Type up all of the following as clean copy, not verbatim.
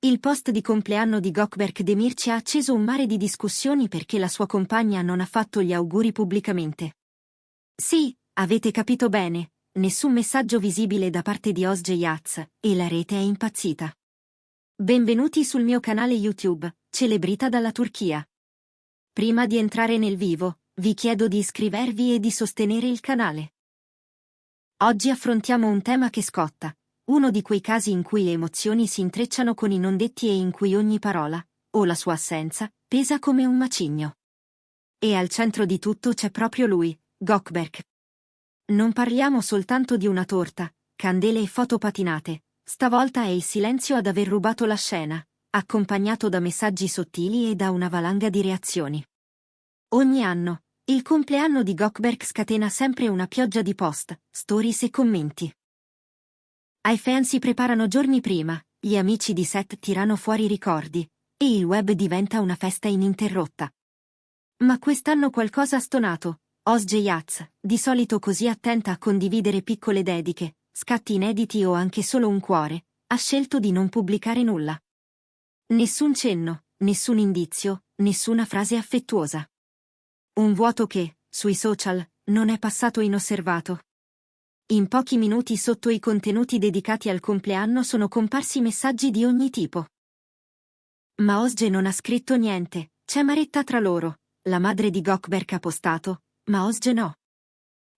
Il post di compleanno di Gökberk Demirci ha acceso un mare di discussioni perché la sua compagna non ha fatto gli auguri pubblicamente. Sì, avete capito bene, nessun messaggio visibile da parte di Özge Yaz, e la rete è impazzita. Benvenuti sul mio canale YouTube, Celebrita dalla Turchia. Prima di entrare nel vivo, vi chiedo di iscrivervi e di sostenere il canale. Oggi affrontiamo un tema che scotta. Uno di quei casi in cui le emozioni si intrecciano con i non detti e in cui ogni parola, o la sua assenza, pesa come un macigno. E al centro di tutto c'è proprio lui, Gökberk. Non parliamo soltanto di una torta, candele e foto patinate, stavolta è il silenzio ad aver rubato la scena, accompagnato da messaggi sottili e da una valanga di reazioni. Ogni anno, il compleanno di Gökberk scatena sempre una pioggia di post, stories e commenti. Ai fan si preparano giorni prima, gli amici di set tirano fuori ricordi, e il web diventa una festa ininterrotta. Ma quest'anno qualcosa ha stonato. Özge Yaz, di solito così attenta a condividere piccole dediche, scatti inediti o anche solo un cuore, ha scelto di non pubblicare nulla. Nessun cenno, nessun indizio, nessuna frase affettuosa. Un vuoto che, sui social, non è passato inosservato. In pochi minuti sotto i contenuti dedicati al compleanno sono comparsi messaggi di ogni tipo. Ma Özge non ha scritto niente, c'è maretta tra loro, la madre di Gökberk ha postato, ma Özge no.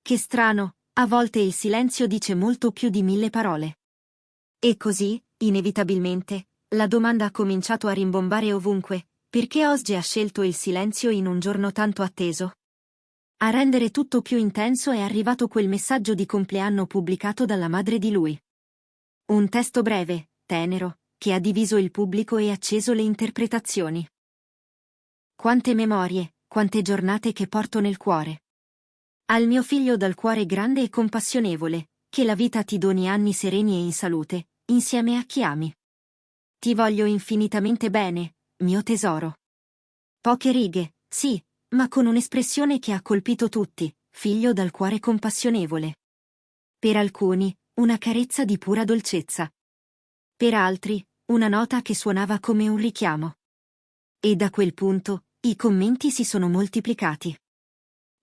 Che strano, a volte il silenzio dice molto più di 1000 parole. E così, inevitabilmente, la domanda ha cominciato a rimbombare ovunque, perché Özge ha scelto il silenzio in un giorno tanto atteso? A rendere tutto più intenso è arrivato quel messaggio di compleanno pubblicato dalla madre di lui. Un testo breve, tenero, che ha diviso il pubblico e acceso le interpretazioni. Quante memorie, quante giornate che porto nel cuore. Al mio figlio dal cuore grande e compassionevole, che la vita ti doni anni sereni e in salute, insieme a chi ami. Ti voglio infinitamente bene, mio tesoro. Poche righe, sì, ma con un'espressione che ha colpito tutti, figlio dal cuore compassionevole. Per alcuni, una carezza di pura dolcezza. Per altri, una nota che suonava come un richiamo. E da quel punto, i commenti si sono moltiplicati.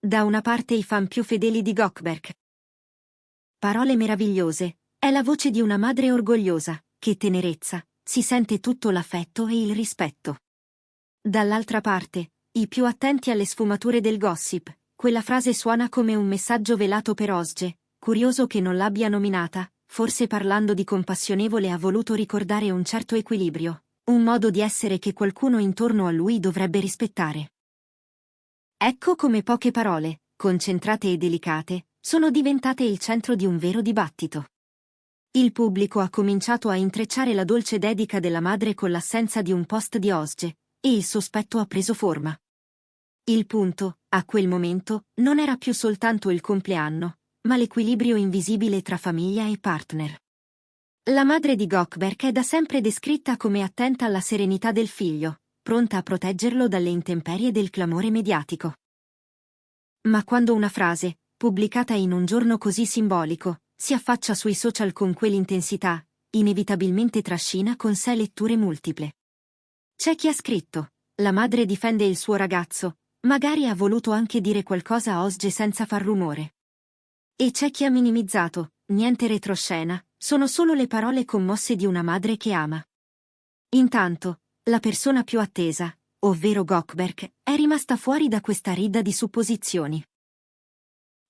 Da una parte i fan più fedeli di Gökberk. Parole meravigliose, è la voce di una madre orgogliosa, che tenerezza, si sente tutto l'affetto e il rispetto. Dall'altra parte, i più attenti alle sfumature del gossip, quella frase suona come un messaggio velato per Özge, curioso che non l'abbia nominata, forse parlando di compassionevole ha voluto ricordare un certo equilibrio, un modo di essere che qualcuno intorno a lui dovrebbe rispettare. Ecco come poche parole, concentrate e delicate, sono diventate il centro di un vero dibattito. Il pubblico ha cominciato a intrecciare la dolce dedica della madre con l'assenza di un post di Özge, e il sospetto ha preso forma. Il punto, a quel momento, non era più soltanto il compleanno, ma l'equilibrio invisibile tra famiglia e partner. La madre di Gökberk è da sempre descritta come attenta alla serenità del figlio, pronta a proteggerlo dalle intemperie del clamore mediatico. Ma quando una frase, pubblicata in un giorno così simbolico, si affaccia sui social con quell'intensità, inevitabilmente trascina con sé letture multiple. C'è chi ha scritto: la madre difende il suo ragazzo, magari ha voluto anche dire qualcosa a Özge senza far rumore. E c'è chi ha minimizzato: niente retroscena, sono solo le parole commosse di una madre che ama. Intanto, la persona più attesa, ovvero Gökberk, è rimasta fuori da questa ridda di supposizioni.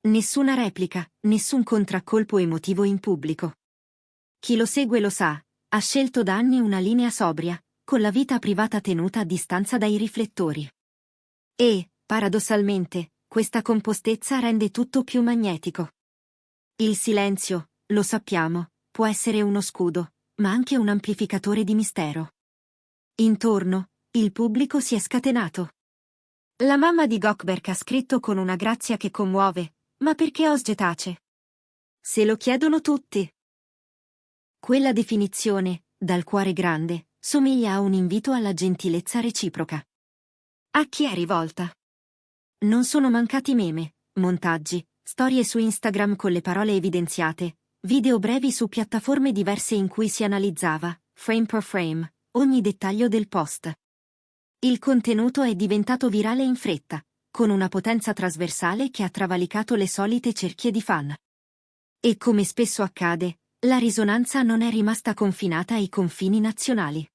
Nessuna replica, nessun contraccolpo emotivo in pubblico. Chi lo segue lo sa, ha scelto da anni una linea sobria, con la vita privata tenuta a distanza dai riflettori. E, paradossalmente, questa compostezza rende tutto più magnetico. Il silenzio, lo sappiamo, può essere uno scudo, ma anche un amplificatore di mistero. Intorno, il pubblico si è scatenato. La mamma di Gökberk ha scritto con una grazia che commuove: ma perché Özge tace? Se lo chiedono tutti. Quella definizione, dal cuore grande, somiglia a un invito alla gentilezza reciproca. A chi è rivolta? Non sono mancati meme, montaggi, storie su Instagram con le parole evidenziate, video brevi su piattaforme diverse in cui si analizzava, frame per frame, ogni dettaglio del post. Il contenuto è diventato virale in fretta, con una potenza trasversale che ha travalicato le solite cerchie di fan. E come spesso accade, la risonanza non è rimasta confinata ai confini nazionali.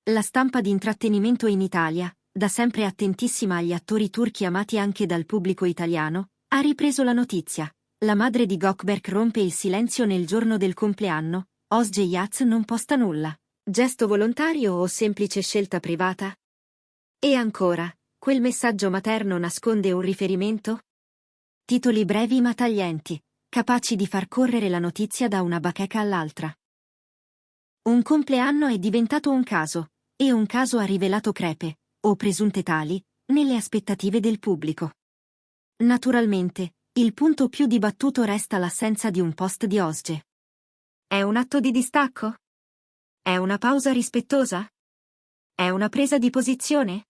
La stampa di intrattenimento in Italia, da sempre attentissima agli attori turchi amati anche dal pubblico italiano, ha ripreso la notizia. La madre di Gökberk rompe il silenzio nel giorno del compleanno, Özge Yaz non posta nulla. Gesto volontario o semplice scelta privata? E ancora, quel messaggio materno nasconde un riferimento? Titoli brevi ma taglienti, capaci di far correre la notizia da una bacheca all'altra. Un compleanno è diventato un caso, e un caso ha rivelato crepe, o presunte tali, nelle aspettative del pubblico. Naturalmente, il punto più dibattuto resta l'assenza di un post di Özge. È un atto di distacco? È una pausa rispettosa? È una presa di posizione?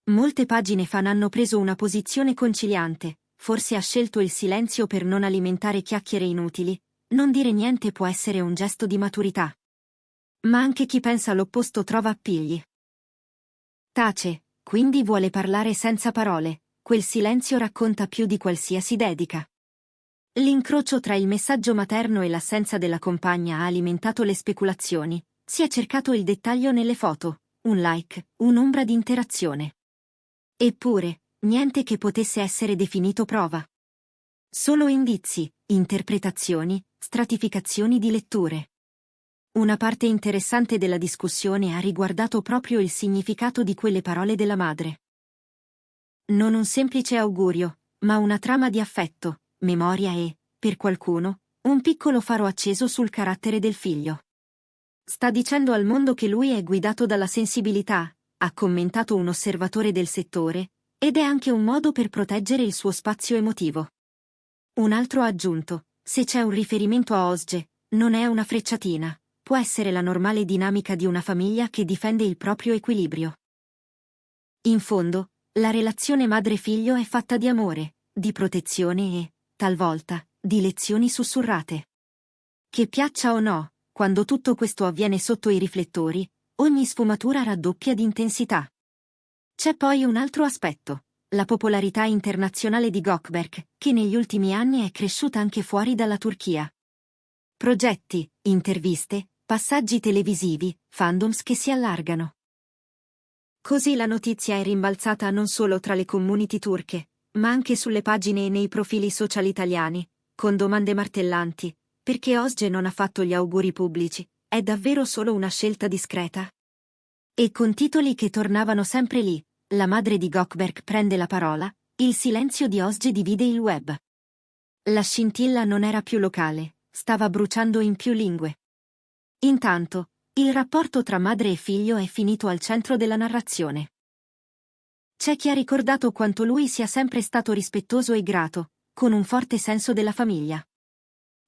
Molte pagine fan hanno preso una posizione conciliante, forse ha scelto il silenzio per non alimentare chiacchiere inutili, non dire niente può essere un gesto di maturità. Ma anche chi pensa l'opposto trova appigli. Tace, quindi vuole parlare senza parole, quel silenzio racconta più di qualsiasi dedica. L'incrocio tra il messaggio materno e l'assenza della compagna ha alimentato le speculazioni, si è cercato il dettaglio nelle foto, un like, un'ombra di interazione. Eppure, niente che potesse essere definito prova. Solo indizi, interpretazioni, stratificazioni di letture. Una parte interessante della discussione ha riguardato proprio il significato di quelle parole della madre. Non un semplice augurio, ma una trama di affetto, memoria e, per qualcuno, un piccolo faro acceso sul carattere del figlio. Sta dicendo al mondo che lui è guidato dalla sensibilità, ha commentato un osservatore del settore, ed è anche un modo per proteggere il suo spazio emotivo. Un altro ha aggiunto, se c'è un riferimento a Özge, non è una frecciatina, può essere la normale dinamica di una famiglia che difende il proprio equilibrio. In fondo, la relazione madre-figlio è fatta di amore, di protezione e, talvolta, di lezioni sussurrate. Che piaccia o no, quando tutto questo avviene sotto i riflettori, ogni sfumatura raddoppia di intensità. C'è poi un altro aspetto, la popolarità internazionale di Gökberk, che negli ultimi anni è cresciuta anche fuori dalla Turchia. Progetti, interviste, passaggi televisivi, fandoms che si allargano. Così la notizia è rimbalzata non solo tra le community turche, ma anche sulle pagine e nei profili social italiani, con domande martellanti, perché Özge non ha fatto gli auguri pubblici, è davvero solo una scelta discreta? E con titoli che tornavano sempre lì, la madre di Gökberk prende la parola, il silenzio di Özge divide il web. La scintilla non era più locale, stava bruciando in più lingue. Intanto, il rapporto tra madre e figlio è finito al centro della narrazione. C'è chi ha ricordato quanto lui sia sempre stato rispettoso e grato, con un forte senso della famiglia.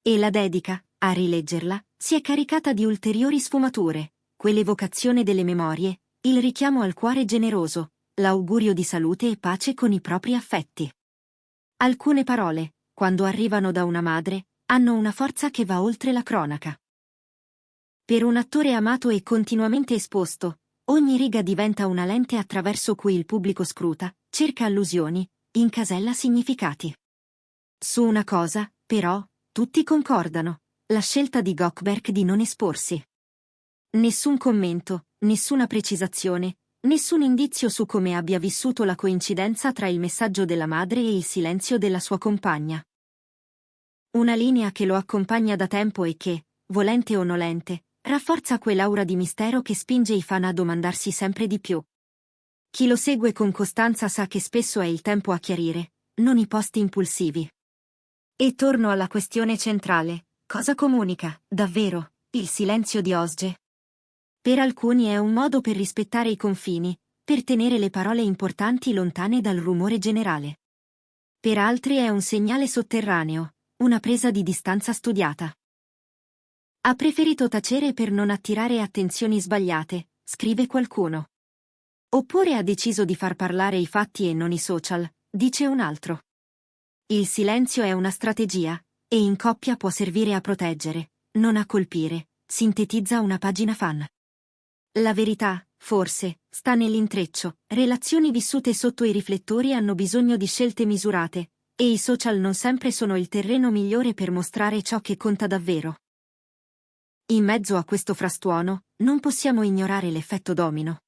E la dedica, a rileggerla, si è caricata di ulteriori sfumature, quell'evocazione delle memorie, il richiamo al cuore generoso, l'augurio di salute e pace con i propri affetti. Alcune parole, quando arrivano da una madre, hanno una forza che va oltre la cronaca. Per un attore amato e continuamente esposto, ogni riga diventa una lente attraverso cui il pubblico scruta, cerca allusioni, incasella significati. Su una cosa, però, tutti concordano, la scelta di Gökberk di non esporsi. Nessun commento, nessuna precisazione, nessun indizio su come abbia vissuto la coincidenza tra il messaggio della madre e il silenzio della sua compagna. Una linea che lo accompagna da tempo e che, volente o nolente, rafforza quell'aura di mistero che spinge i fan a domandarsi sempre di più. Chi lo segue con costanza sa che spesso è il tempo a chiarire, non i post impulsivi. E torno alla questione centrale, cosa comunica, davvero, il silenzio di Özge? Per alcuni è un modo per rispettare i confini, per tenere le parole importanti lontane dal rumore generale. Per altri è un segnale sotterraneo, una presa di distanza studiata. Ha preferito tacere per non attirare attenzioni sbagliate, scrive qualcuno. Oppure ha deciso di far parlare i fatti e non i social, dice un altro. Il silenzio è una strategia, e in coppia può servire a proteggere, non a colpire, sintetizza una pagina fan. La verità, forse, sta nell'intreccio. Relazioni vissute sotto i riflettori hanno bisogno di scelte misurate, e i social non sempre sono il terreno migliore per mostrare ciò che conta davvero. In mezzo a questo frastuono, non possiamo ignorare l'effetto domino.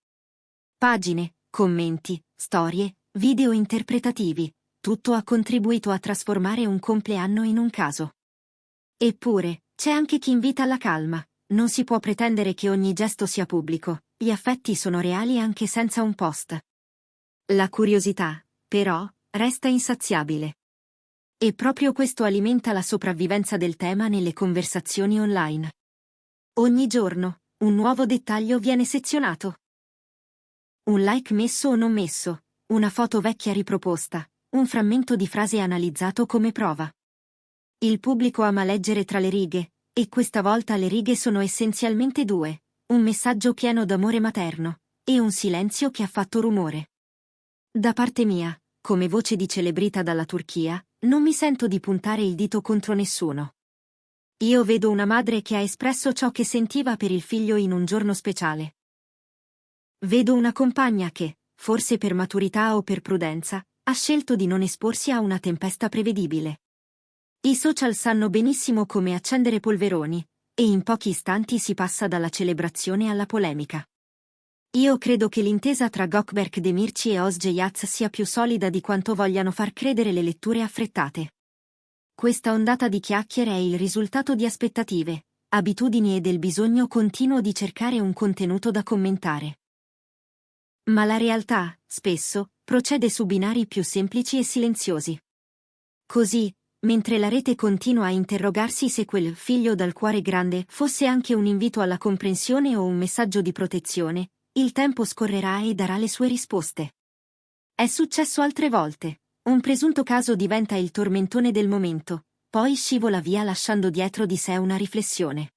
Pagine, commenti, storie, video interpretativi, tutto ha contribuito a trasformare un compleanno in un caso. Eppure, c'è anche chi invita alla calma. Non si può pretendere che ogni gesto sia pubblico, gli affetti sono reali anche senza un post. La curiosità, però, resta insaziabile. E proprio questo alimenta la sopravvivenza del tema nelle conversazioni online. Ogni giorno, un nuovo dettaglio viene sezionato. Un like messo o non messo, una foto vecchia riproposta, un frammento di frase analizzato come prova. Il pubblico ama leggere tra le righe, e questa volta le righe sono essenzialmente due, un messaggio pieno d'amore materno, e un silenzio che ha fatto rumore. Da parte mia, come voce di celebrita dalla Turchia, non mi sento di puntare il dito contro nessuno. Io vedo una madre che ha espresso ciò che sentiva per il figlio in un giorno speciale. Vedo una compagna che, forse per maturità o per prudenza, ha scelto di non esporsi a una tempesta prevedibile. I social sanno benissimo come accendere polveroni, e in pochi istanti si passa dalla celebrazione alla polemica. Io credo che l'intesa tra Gökberk Demirci e Özge Yaz sia più solida di quanto vogliano far credere le letture affrettate. Questa ondata di chiacchiere è il risultato di aspettative, abitudini e del bisogno continuo di cercare un contenuto da commentare. Ma la realtà, spesso, procede su binari più semplici e silenziosi. Così, mentre la rete continua a interrogarsi se quel figlio dal cuore grande fosse anche un invito alla comprensione o un messaggio di protezione, il tempo scorrerà e darà le sue risposte. È successo altre volte. Un presunto caso diventa il tormentone del momento, poi scivola via lasciando dietro di sé una riflessione.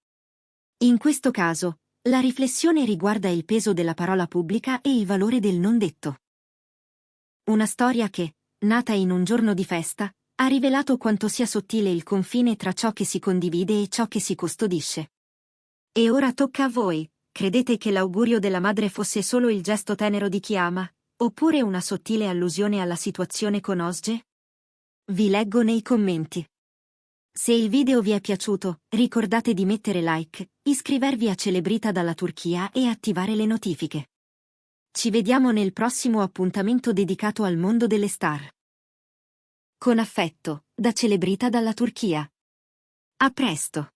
In questo caso, la riflessione riguarda il peso della parola pubblica e il valore del non detto. Una storia che, nata in un giorno di festa, ha rivelato quanto sia sottile il confine tra ciò che si condivide e ciò che si custodisce. E ora tocca a voi, credete che l'augurio della madre fosse solo il gesto tenero di chi ama, oppure una sottile allusione alla situazione con Özge? Vi leggo nei commenti. Se il video vi è piaciuto, ricordate di mettere like, iscrivervi a Celebrita dalla Turchia e attivare le notifiche. Ci vediamo nel prossimo appuntamento dedicato al mondo delle star. Con affetto, da Celebrita dalla Turchia. A presto!